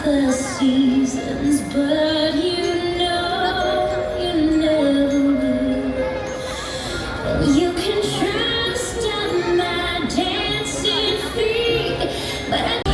the seasons, but you never will. And you can trust on my dancing feet, but I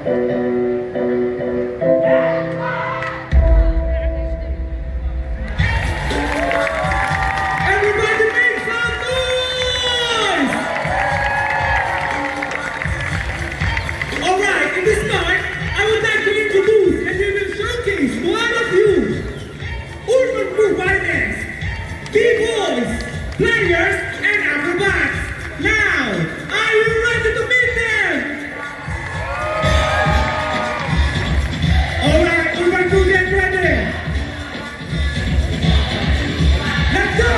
Everybody make some noise! Alright, in this part, I would like to introduce and we will showcase one of you. Urban providers, B-boys, players, and acrobats. Now, are you ready to meet them? Alright, Urban crew, get ready. Let's go!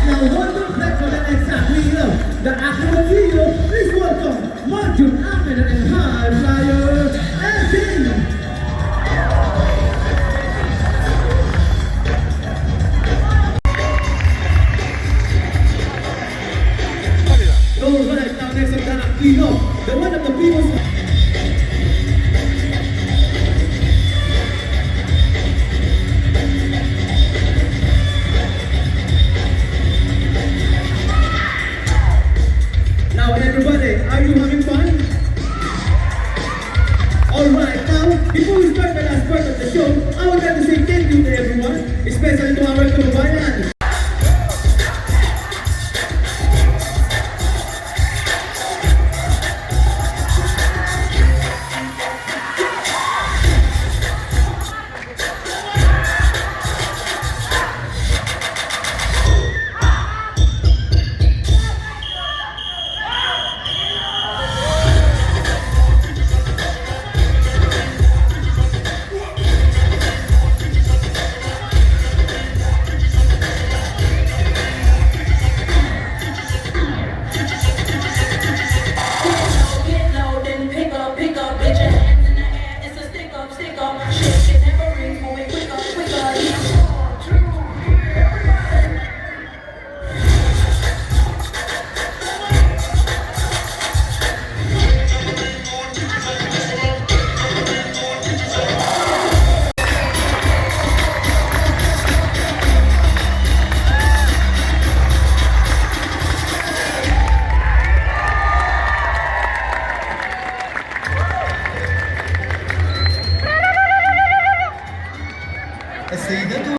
Now, one more play for the next time. We love the Acrobat Trio. Please welcome Martin, Ahmed, and High Flyer and Team. All right, now next up, the Aquino, the one of the people's. Now everybody, are you having fun? Alright, now, before we start the last part of the show, I would like to say thank you to everyone, especially to our kababayan. Get low, then pick up, get your hands in the air, it's a stick up, shake it, never rings, moving quicker, Say the